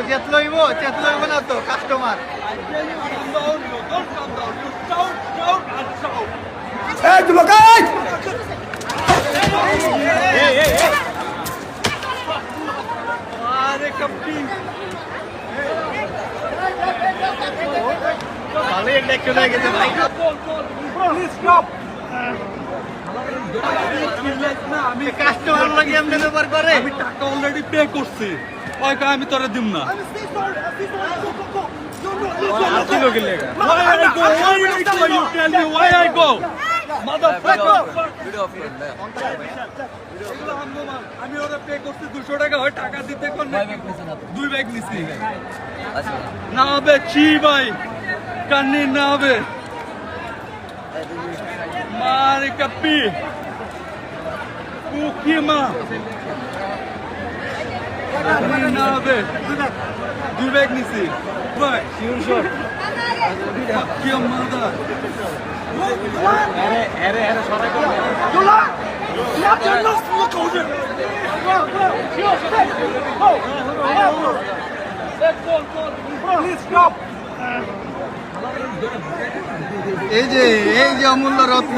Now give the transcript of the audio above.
চেতলইব না তো কাস্টমার। ভালো একটা অ্যাকশন হয়ে গেছে ভাই। আমি কাস্টমার লাগে এমনি ব্যাপার করে। আমি টাকা অলরেডি পে করছি, আমি তোরা দিব না। আমি ওরা পে করছি 200 টাকা, হয় টাকা দিতে 2 ব্যাগ নিছি। না হবে চি ভাই, কান্নি না হবে মারে কাপি কুকিমা না হবে 2 ব্যাগ নিছি ভাই। শিওর শট কি মাদা আরে সবাই কো তোলা না জানো কোজে এই যে অমূল্য রত্ন।